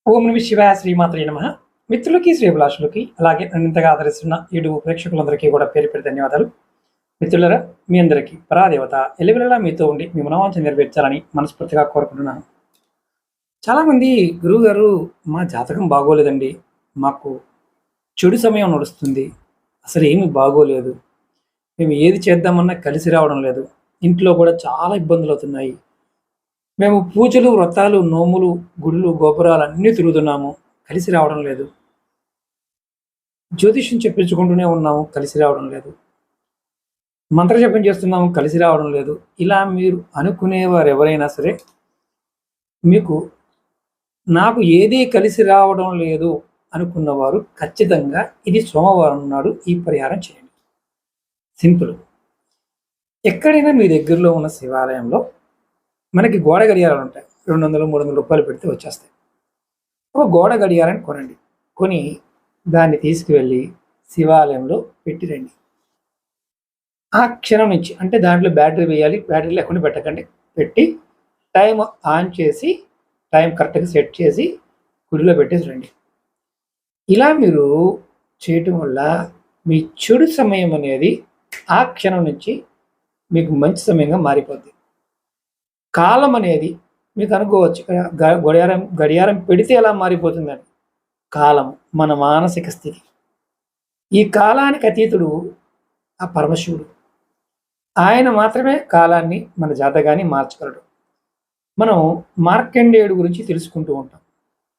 ఓం నమ శివాయ శ్రీమాత్రే నమః. మిత్రులకి, శ్రేభిలాషులకి, అలాగే నన్ను ఇంతగా ఆదరిస్తున్న యూట్యూబ్ ప్రేక్షకులందరికీ కూడా పేరు పేరు ధన్యవాదాలు. మిత్రులారా, మీ అందరికీ పరాదేవత ఎల్లవేళలా మీతో ఉండి మీ మనోవాంఛ నెరవేర్చాలని మనస్ఫూర్తిగా కోరుకుంటున్నాను. చాలామంది గురువుగారు, మా జాతకం బాగోలేదండి. మాకు చెడు సమయం నడుస్తుంది. అసలు ఏమి బాగోలేదు. మేము ఏది చేద్దామన్నా కలిసి రావడం లేదు. ఇంట్లో కూడా చాలా ఇబ్బందులవుతున్నాయి. మేము పూజలు, వ్రతాలు, నోములు, గుడులు, గోపురాలు అన్నీ తిరుగుతున్నాము. కలిసి రావడం లేదు. జ్యోతిష్యం చెప్పించుకుంటూనే ఉన్నాము. కలిసి రావడం లేదు. మంత్రజపం చేస్తున్నాము. కలిసి రావడం లేదు. ఇలా మీరు అనుకునేవారు ఎవరైనా సరే, మీకు నాకు ఏదీ కలిసి రావడం లేదు అనుకున్నవారు ఖచ్చితంగా ఇది సోమవారం నాడు ఈ పరిహారం చేయండి. సింపుల్. ఎక్కడైనా మీ దగ్గరలో ఉన్న శివాలయంలో మనకి గోడ గడియారాలు ఉంటాయి. 200, 300 రూపాయలు పెడితే వచ్చేస్తాయి. ఒక గోడ గడియారాన్ని కొనండి. కొని దాన్ని తీసుకువెళ్ళి శివాలయంలో పెట్టి రండి. ఆ క్షణం నుంచి, అంటే దాంట్లో బ్యాటరీ వేయాలి. బ్యాటరీ లేకుండా పెట్టకండి. పెట్టి టైం ఆన్ చేసి, టైం కరెక్ట్గా సెట్ చేసి గుడిలో పెట్టేసి రండి. ఇలా మీరు చేయటం వల్ల మీ చెడు సమయం అనేది ఆ క్షణం నుంచి మీకు మంచి సమయంగా మారిపోద్ది. కాలం అనేది మీకు అనుకోవచ్చు, గడియారం పెడితే ఎలా మారిపోతుందని. కాలం మన మానసిక స్థితి. ఈ కాలానికి అతీతుడు ఆ పరమశివుడు. ఆయన మాత్రమే కాలాన్ని, మన జాతకాన్ని మార్చగలడు. మనం మార్కండేయుడు గురించి తెలుసుకుంటూ ఉంటాం.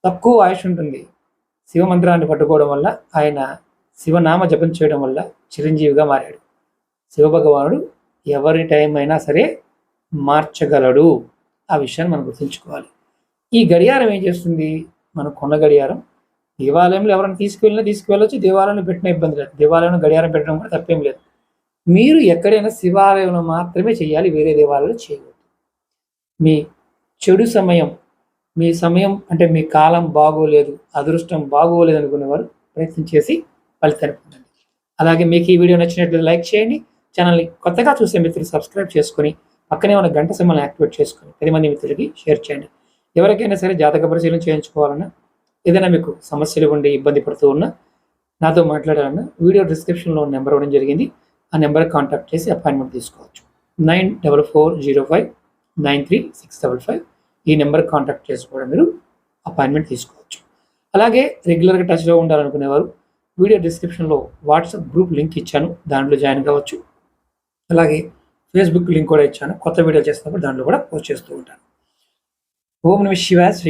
తక్కువ ఆయుష్ ఉంటుంది. శివమంత్రాన్ని పట్టుకోవడం వల్ల, ఆయన శివనామ జపం చేయడం వల్ల చిరంజీవిగా మారాడు. శివభగవానుడు ఎవరి టైం అయినా సరే మార్చగలడు. ఆ విషయాన్ని మనం గుర్తుంచుకోవాలి. ఈ గడియారం ఏం చేస్తుంది? మన కొన్న గడియారం దేవాలయంలో ఎవరైనా తీసుకువెళ్ళొచ్చు. దేవాలయంలో పెట్టిన ఇబ్బంది లేదు. దేవాలయంలో గడియారం పెట్టడం కూడా తప్పేం లేదు. మీరు ఎక్కడైనా శివాలయంలో మాత్రమే చేయాలి. వేరే దేవాలయంలో చేయవద్దు. మీ చెడు సమయం, మీ సమయం అంటే మీ కాలం బాగోలేదు, అదృష్టం బాగోలేదు అనుకునేవారు ప్రయత్నం చేసి ఫలితాన్ని పొందండి. అలాగే మీకు ఈ వీడియో నచ్చినట్లయితే లైక్ చేయండి. ఛానల్ని కొత్తగా చూసే మిత్రులు సబ్స్క్రైబ్ చేసుకొని పక్కనే ఉన్న గంట సింబల్ని యాక్టివేట్ చేసుకొని 10 మంది మిత్రులకి షేర్ చేయండి. ఎవరికైనా సరే జాతక పరిశీలన చేయించుకోవాలన్నా, ఏదైనా మీకు సమస్యలు ఉండి ఇబ్బంది పడుతూ ఉన్నా, నాతో మాట్లాడాలన్నా వీడియో డిస్క్రిప్షన్లో నెంబర్ ఇవ్వడం జరిగింది. ఆ నెంబర్కి కాంటాక్ట్ చేసి అపాయింట్మెంట్ తీసుకోవచ్చు. 9440593655. ఈ నెంబర్కి కాంటాక్ట్ చేసి కూడా మీరు అపాయింట్మెంట్ తీసుకోవచ్చు. అలాగే రెగ్యులర్గా టచ్లో ఉండాలనుకునేవారు వీడియో డిస్క్రిప్షన్లో వాట్సాప్ గ్రూప్ లింక్ ఇచ్చాను. దాంట్లో జాయిన్ కావచ్చు. అలాగే ఫేస్బుక్ లింక్ కూడా ఇచ్చాను. కొత్త వీడియో చేసినప్పుడు దాంట్లో కూడా పోస్ట్ చేస్తూ ఉంటాను. ఓం నమః శివాయ.